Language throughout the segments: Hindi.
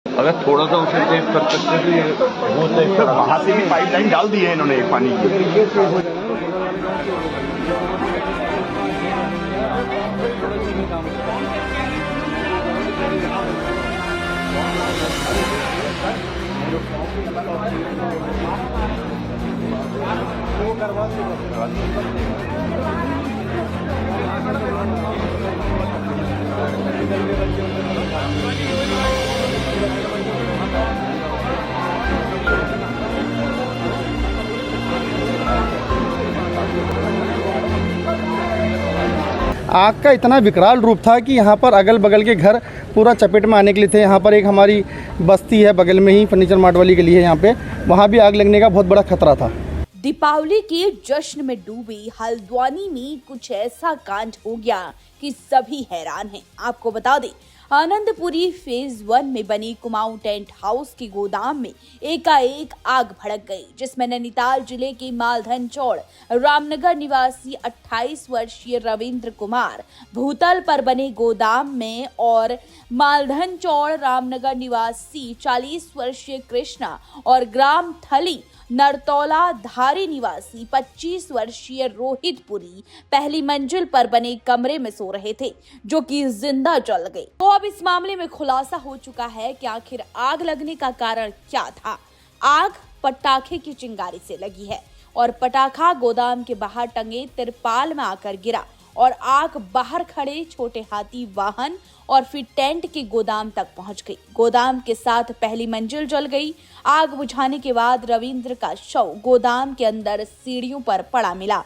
अगर थोड़ा सा उसे सेव कर सकते तो ये वो सेव कर, वहाँ से भी पाइपलाइन डाल दी है इन्होंने पानी की। आग का इतना विकराल रूप था कि यहाँ पर अगल बगल के घर पूरा चपेट में आने के लिए थे। यहाँ पर एक हमारी बस्ती है बगल में ही, फर्नीचर मार्ट वाली गली है यहाँ पे, वहाँ भी आग लगने का बहुत बड़ा खतरा था। दीपावली के जश्न में डूबी हल्द्वानी में कुछ ऐसा कांड हो गया कि सभी हैरान हैं। आपको बता दें, आनंदपुरी फेज 1 में बनी कुमाऊं टेंट हाउस के गोदाम में एकाएक आग भड़क गई, जिसमें नैनीताल जिले के मालधन चौड़ रामनगर निवासी 28 वर्षीय रविंद्र कुमार भूतल पर बने गोदाम में और मालधन चौड़ रामनगर निवासी 40 वर्षीय कृष्णा और ग्राम थली नरतौला धारी निवासी 25 वर्षीय रोहितपुरी पहली मंजिल पर बने कमरे में सो रहे थे, जो कि जिंदा जल गए। तो अब इस मामले में खुलासा हो चुका है कि आखिर आग लगने का कारण क्या था। आग पटाखे की चिंगारी से लगी है और पटाखा गोदाम के बाहर टंगे तिरपाल में आकर गिरा और आग बाहर खड़े छोटे हाथी वाहन और फिर टेंट के गोदाम तक पहुंच गई। गोदाम के साथ पहली मंजिल जल गई। आग बुझाने के बाद रविंद्र का शव गोदाम के अंदर सीढ़ियों पर पड़ा मिला।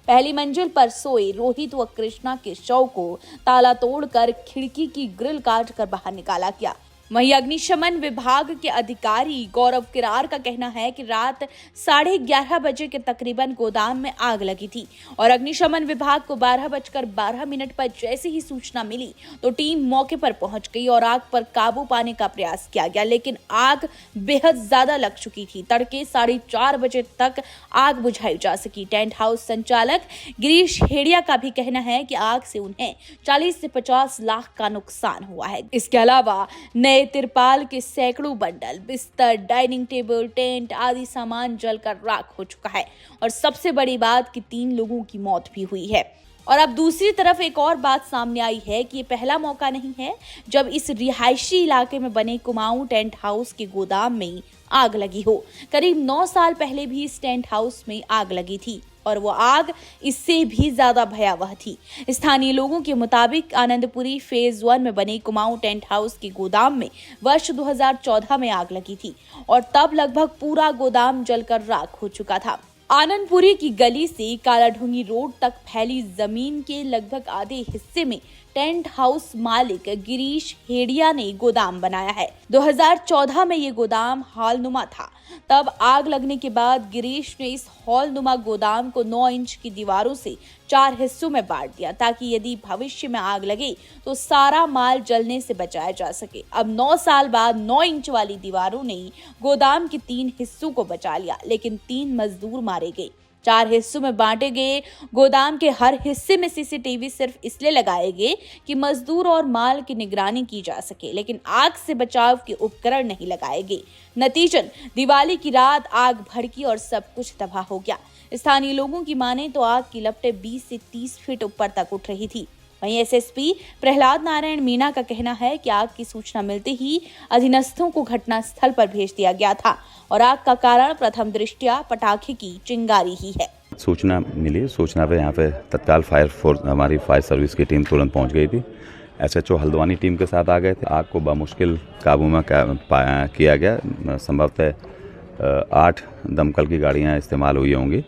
पहली मंजिल पर सोए रोहित व कृष्णा के शव को ताला तोड़कर खिड़की की ग्रिल काट कर बाहर निकाला गया। वहीं अग्निशमन विभाग के अधिकारी गौरव किरार का कहना है कि रात 11:30 बजे के तकरीबन गोदाम में आग लगी थी और अग्निशमन विभाग को 12:12 पर जैसे ही सूचना मिली तो टीम मौके पर पहुंच गई और आग पर काबू पाने का प्रयास किया गया, लेकिन आग बेहद ज्यादा लग चुकी थी। तड़के 4:30 बजे तक आग बुझाई जा सकी। टेंट हाउस संचालक गिरीश हेड़िया का भी कहना है कि आग से उन्हें 40 से 50 लाख का नुकसान हुआ है। इसके अलावा नए तिरपाल के सैकड़ों बंडल, बिस्तर, डाइनिंग टेबल, टेंट आदि सामान जलकर राख हो चुका है और सबसे बड़ी बात कि 3 लोगों की मौत भी हुई है। और अब दूसरी तरफ एक और बात सामने आई है कि ये पहला मौका नहीं है जब इस रिहायशी इलाके में बने कुमाऊं टेंट हाउस के गोदाम में आग लगी हो। करीब 9 साल पहले भी इस टेंट हाउस में आग लगी थी और वो आग इससे भी ज्यादा भयावह थी। स्थानीय लोगों के मुताबिक आनंदपुरी फेज 1 में बने कुमाऊं टेंट हाउस के गोदाम में वर्ष 2014 में आग लगी थी और तब लगभग पूरा गोदाम जलकर राख हो चुका था। आनंदपुरी की गली से कालाढूंगी रोड तक फैली जमीन के लगभग आधे हिस्से में टेंट हाउस मालिक गिरीश हेड़िया ने गोदाम बनाया है। 2014 में ये गोदाम हॉलनुमा था। तब आग लगने के बाद गिरीश ने इस हॉलनुमा गोदाम को 9 इंच की दीवारों से 4 हिस्सों में बांट दिया ताकि यदि भविष्य में आग लगे तो सारा माल जलने से बचाया जा सके। अब 9 साल बाद 9 इंच वाली दीवारों ने गोदाम के 3 हिस्सों को बचा लिया, लेकिन 3 मजदूर मारे गए। 4 हिस्सों में बांटे गए गोदाम के हर हिस्से में सीसीटीवी सिर्फ इसलिए लगाए गए कि मजदूर और माल की निगरानी की जा सके, लेकिन आग से बचाव के उपकरण नहीं लगाए गए। नतीजन दिवाली की रात आग भड़की और सब कुछ तबाह हो गया। स्थानीय लोगों की माने तो आग की लपटें 20 से 30 फीट ऊपर तक उठ रही थी। वहीं एसएसपी प्रहलाद नारायण मीणा का कहना है कि आग की सूचना मिलते ही अधीनस्थों को घटना स्थल पर भेज दिया गया था और आग का कारण प्रथम दृष्टया पटाखे की चिंगारी ही है। सूचना मिली, सूचना पे यहाँ पे तत्काल हमारी फायर सर्विस की टीम तुरंत पहुँच गई थी। एसएचओ हल्द्वानी टीम के साथ आ गए थे। आग को बमुश्किल काबू में किया गया। संभवतः 8 दमकल की गाड़ियाँ इस्तेमाल हुई होंगी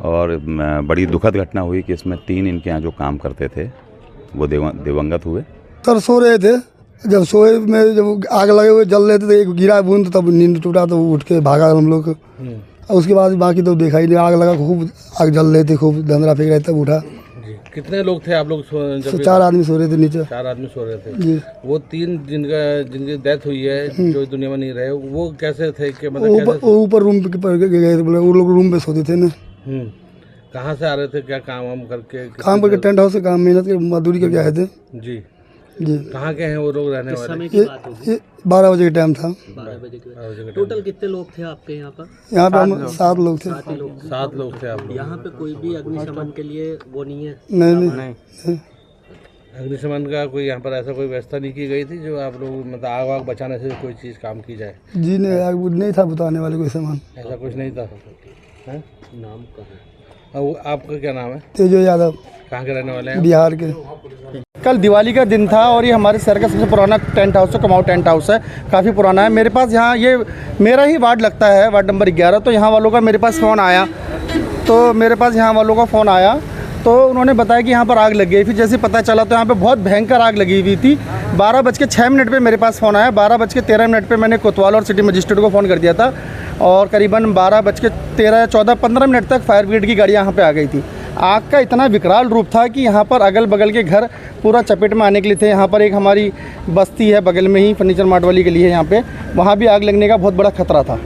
और बड़ी दुखद घटना हुई कि इसमें 3 इनके यहाँ जो काम करते थे वो दिवंगत हुए। सर सो रहे थे, जब सोए में जब आग लगे हुए जल रहे थे तो एक गिरा बूंद, तब नींद टूटा तो उठ के भागा हम लोग। और उसके बाद बाकी तो देखा ही नहीं। आग लगा, खूब आग जल रहे थे, खूब धंधरा फेंक रहे, तब उठा। कितने लोग थे आप लोग? 4 आदमी सो रहे थे नीचे। 4 आदमी सो रहे थे जी। वो 3 जिनकी डेथ हुई है जो दुनिया में नहीं रहे, वो कैसे थे कि मतलब ऊपर रूम पे गए थे, बोले वो लोग रूम पे सोते थे ना। कहाँ से आ रहे थे, क्या काम वाम करके? काम करके टेंट हाउस से काम मेहनत के मजदूरी करके आए थे जी। जी। कहाँ के हैं वो लोग रहने वाले? ये 12 बजे का टाइम था। 12 बजे के टोटल कितने लोग थे आपके यहाँ पर? यहाँ पे हम 7 लोग थे। 7 लोग थे आप लोग। यहाँ पे कोई भी अग्निशमन के लिए वो नहीं है? नहीं। अग्निशमन का कोई यहाँ पर ऐसा कोई व्यवस्था नहीं की गई थी जो आप लोग मतलब आग वाग बचाने से कोई चीज़ काम की जाए? जी नहीं था बताने वाले कोई सामान। ऐसा कुछ नहीं था। हैं? नाम का है? और आपका क्या नाम है? तेजो यादव, कहाँ के रहने वाले हैं? बिहार के। कल दिवाली का दिन था और ये हमारे शहर का सबसे पुराना टेंट हाउस है, कुमाऊं टेंट हाउस है, काफ़ी पुराना है। मेरे पास यहाँ ये मेरा ही वार्ड लगता है, वार्ड नंबर 11। तो यहाँ वालों का मेरे पास फ़ोन आया, तो उन्होंने बताया कि यहाँ पर आग लग गई। फिर जैसे पता चला तो यहाँ पे बहुत भयंकर आग लगी हुई थी। 12:06 पे मेरे पास फ़ोन आया। 12:13 पे मैंने कोतवाल और सिटी मजिस्ट्रेट को फ़ोन कर दिया था और करीबन 12:13, 14, 15 मिनट तक फायर ब्रिगेड की गाड़ी यहाँ पे आ गई थी। आग का इतना विकराल रूप था कि यहाँ पर अगल बगल के घर पूरा चपेट में आने के लिए थे। यहाँ पर एक हमारी बस्ती है बगल में ही, फर्नीचर मार्ट वाली गली है यहाँ पे, वहाँ भी आग लगने का बहुत बड़ा खतरा था।